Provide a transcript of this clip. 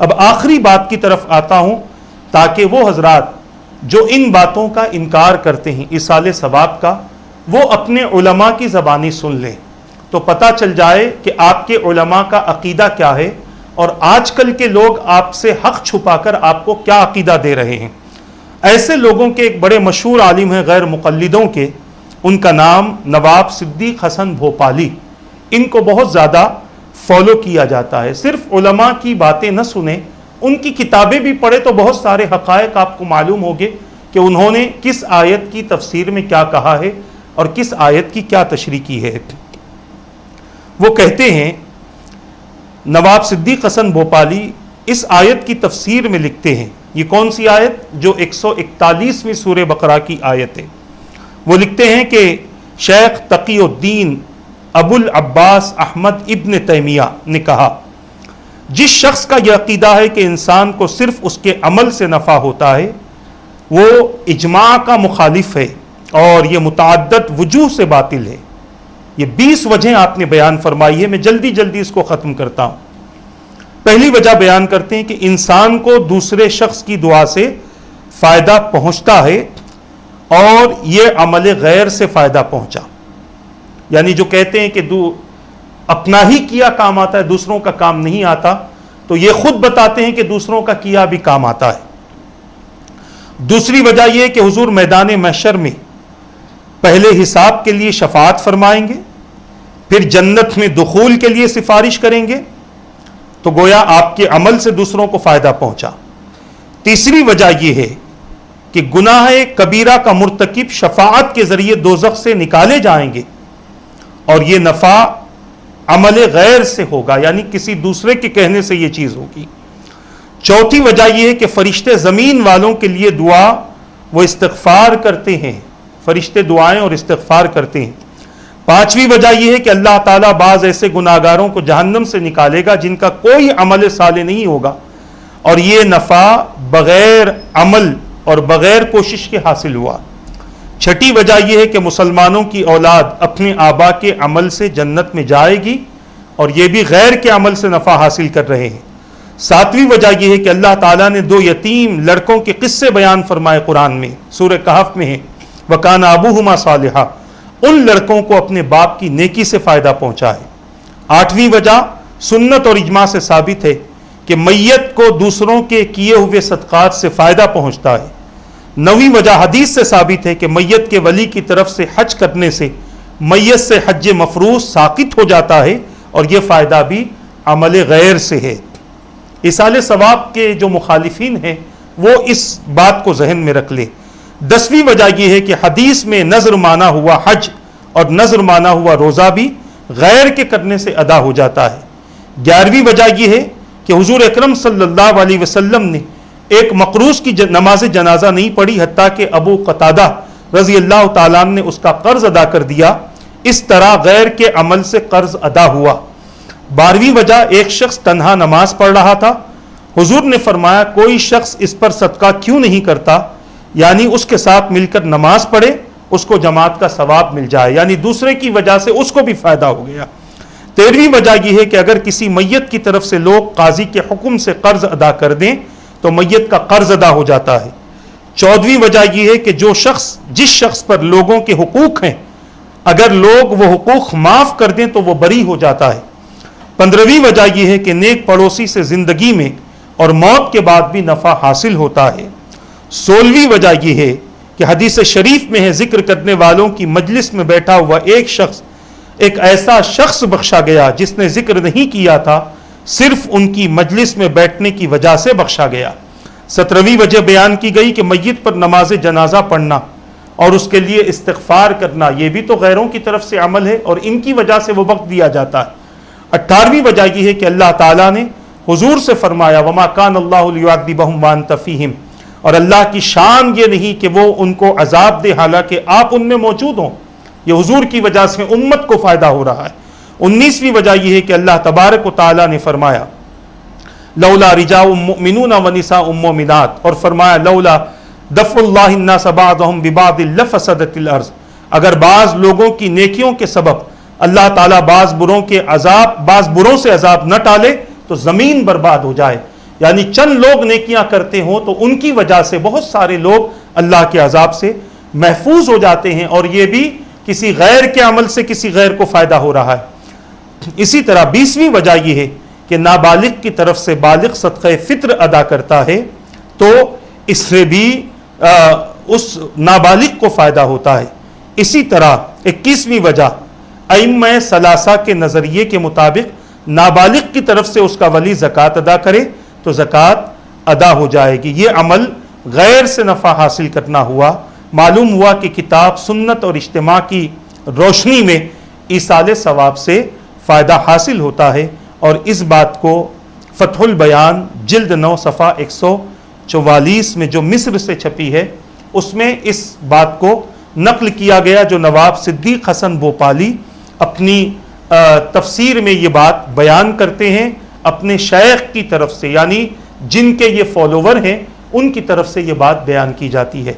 اب آخری بات کی طرف آتا ہوں تاکہ وہ حضرات جو ان باتوں کا انکار کرتے ہیں ایصال ثواب کا، وہ اپنے علماء کی زبانی سن لیں تو پتہ چل جائے کہ آپ کے علماء کا عقیدہ کیا ہے، اور آج کل کے لوگ آپ سے حق چھپا کر آپ کو کیا عقیدہ دے رہے ہیں۔ ایسے لوگوں کے ایک بڑے مشہور عالم ہیں غیر مقلدوں کے، ان کا نام نواب صدیق حسن بھوپالی، ان کو بہت زیادہ فالو کیا جاتا ہے۔ صرف علماء کی باتیں نہ سنیں، ان کی کتابیں بھی پڑھے تو بہت سارے حقائق آپ کو معلوم ہوگے کہ انہوں نے کس آیت کی تفسیر میں کیا کہا ہے اور کس آیت کی کیا تشریح کی ہے۔ وہ کہتے ہیں، نواب صدیق حسن بھوپالی اس آیت کی تفسیر میں لکھتے ہیں، یہ کون سی آیت؟ جو 141ویں سورہ بقرہ کی آیت ہے۔ وہ لکھتے ہیں کہ شیخ تقی الدین ابو العباس احمد ابن تیمیہ نے کہا، جس شخص کا یہ عقیدہ ہے کہ انسان کو صرف اس کے عمل سے نفع ہوتا ہے، وہ اجماع کا مخالف ہے اور یہ متعدد وجوہ سے باطل ہے۔ یہ 20 وجہیں آپ نے بیان فرمائی ہے، میں جلدی اس کو ختم کرتا ہوں۔ پہلی وجہ بیان کرتے ہیں کہ انسان کو دوسرے شخص کی دعا سے فائدہ پہنچتا ہے اور یہ عمل غیر سے فائدہ پہنچا، یعنی جو کہتے ہیں کہ اپنا ہی کیا کام آتا ہے، دوسروں کا کام نہیں آتا، تو یہ خود بتاتے ہیں کہ دوسروں کا کیا بھی کام آتا ہے۔ دوسری وجہ یہ کہ حضور میدان محشر میں پہلے حساب کے لیے شفاعت فرمائیں گے، پھر جنت میں دخول کے لیے سفارش کریں گے، تو گویا آپ کے عمل سے دوسروں کو فائدہ پہنچا۔ تیسری وجہ یہ ہے کہ گناہ کبیرہ کا مرتکب شفاعت کے ذریعے دوزخ سے نکالے جائیں گے، اور یہ نفع عمل غیر سے ہوگا، یعنی کسی دوسرے کے کہنے سے یہ چیز ہوگی۔ چوتھی وجہ یہ ہے کہ فرشتے زمین والوں کے لیے دعا وہ استغفار کرتے ہیں، فرشتے دعائیں اور استغفار کرتے ہیں۔ پانچویں وجہ یہ ہے کہ اللہ تعالیٰ بعض ایسے گناہگاروں کو جہنم سے نکالے گا جن کا کوئی عمل صالح نہیں ہوگا، اور یہ نفع بغیر عمل اور بغیر کوشش کے حاصل ہوا۔ چھٹی وجہ یہ ہے کہ مسلمانوں کی اولاد اپنے آبا کے عمل سے جنت میں جائے گی، اور یہ بھی غیر کے عمل سے نفع حاصل کر رہے ہیں۔ ساتویں وجہ یہ ہے کہ اللہ تعالیٰ نے 2 یتیم لڑکوں کے قصے بیان فرمائے قرآن میں، سورہ کہف میں ہے، وَكَانَ أَبُوهُمَا صَالِحًا، ان لڑکوں کو اپنے باپ کی نیکی سے فائدہ پہنچا ہے۔ آٹھویں وجہ سنت اور اجماع سے ثابت ہے کہ میت کو دوسروں کے کیے ہوئے صدقات سے فائدہ پہنچتا ہے۔ نویں وجہ حدیث سے ثابت ہے کہ میت کے ولی کی طرف سے حج کرنے سے میت سے حج مفروض ساقط ہو جاتا ہے، اور یہ فائدہ بھی عمل غیر سے ہے۔ ایصال ثواب کے جو مخالفین ہیں وہ اس بات کو ذہن میں رکھ لیں۔ 10ویں وجہ یہ ہے کہ حدیث میں نذر مانا ہوا حج اور نذر مانا ہوا روزہ بھی غیر کے کرنے سے ادا ہو جاتا ہے۔ 11ویں وجہ یہ ہے کہ حضور اکرم صلی اللہ علیہ وسلم نے ایک مقروض کی نماز جنازہ نہیں پڑھی، حتیٰ کہ ابو قتادہ رضی اللہ تعالیٰ عنہ نے اس کا قرض ادا کر دیا، اس طرح غیر کے عمل سے قرض ادا ہوا۔ 12ویں وجہ ایک شخص تنہا نماز پڑھ رہا تھا، حضور نے فرمایا کوئی شخص اس پر صدقہ کیوں نہیں کرتا، یعنی اس کے ساتھ مل کر نماز پڑھے، اس کو جماعت کا ثواب مل جائے، یعنی دوسرے کی وجہ سے اس کو بھی فائدہ ہو گیا۔ 13ویں وجہ یہ ہے کہ اگر کسی میت کی طرف سے لوگ قاضی کے حکم سے قرض ادا کر دیں تو میت کا قرض ادا ہو جاتا ہے۔ 14ویں وجہ یہ ہے کہ جس شخص پر لوگوں کے حقوق ہیں، اگر لوگ وہ حقوق معاف کر دیں تو وہ بری ہو جاتا ہے۔ 15ویں وجہ یہ ہے کہ نیک پڑوسی سے زندگی میں اور موت کے بعد بھی نفع حاصل ہوتا ہے۔ 16ویں وجہ یہ ہے کہ حدیث شریف میں ہے، ذکر کرنے والوں کی مجلس میں بیٹھا ہوا ایک ایسا شخص بخشا گیا جس نے ذکر نہیں کیا تھا، صرف ان کی مجلس میں بیٹھنے کی وجہ سے بخشا گیا۔ 17ویں وجہ بیان کی گئی کہ میت پر نماز جنازہ پڑھنا اور اس کے لیے استغفار کرنا، یہ بھی تو غیروں کی طرف سے عمل ہے اور ان کی وجہ سے وہ وقت دیا جاتا ہے۔ 18ویں وجہ یہ ہے کہ اللہ تعالیٰ نے حضور سے فرمایا وَمَا كَانَ اللَّهُ لِيُعَذِّبَهُمْ وَأَنْتَ فِيهِمْ، اور اللہ کی شان یہ نہیں کہ وہ ان کو عذاب دے حالانکہ آپ ان میں موجود ہوں، یہ حضور کی وجہ سے امت کو فائدہ ہو رہا ہے۔ 19ویں وجہ یہ ہے کہ اللہ تبارک و تعالیٰ نے فرمایا لولا رجاء مؤمنون ونساء مؤمنات، اور فرمایا لولا دفع اللہ الناس بعضهم ببعض لفسدت الارض، اگر بعض لوگوں کی نیکیوں کے سبب اللہ تعالیٰ بعض بروں سے عذاب نہ ٹالے تو زمین برباد ہو جائے، یعنی چند لوگ نیکیاں کرتے ہوں تو ان کی وجہ سے بہت سارے لوگ اللہ کے عذاب سے محفوظ ہو جاتے ہیں، اور یہ بھی کسی غیر کے عمل سے کسی غیر کو فائدہ ہو رہا ہے۔ اسی طرح 20ویں وجہ یہ ہے کہ نابالغ کی طرف سے بالغ صدقہ فطر ادا کرتا ہے تو اس سے بھی اس نابالغ کو فائدہ ہوتا ہے۔ اسی طرح 21ویں وجہ ائمہ ثلاثہ کے نظریے کے مطابق نابالغ کی طرف سے اس کا ولی زکوٰۃ ادا کرے تو زکوٰۃ ادا ہو جائے گی۔ یہ عمل غیر سے نفع حاصل کرنا ہوا۔ معلوم ہوا کہ کتاب سنت اور اجتماع کی روشنی میں ایصال ثواب سے فائدہ حاصل ہوتا ہے، اور اس بات کو فتح البیان جلد 9 صفحہ 144 میں جو مصر سے چھپی ہے اس میں اس بات کو نقل کیا گیا، جو نواب صدیق حسن بھوپالی اپنی تفسیر میں یہ بات بیان کرتے ہیں اپنے شیخ کی طرف سے، یعنی جن کے یہ فالوور ہیں ان کی طرف سے یہ بات بیان کی جاتی ہے۔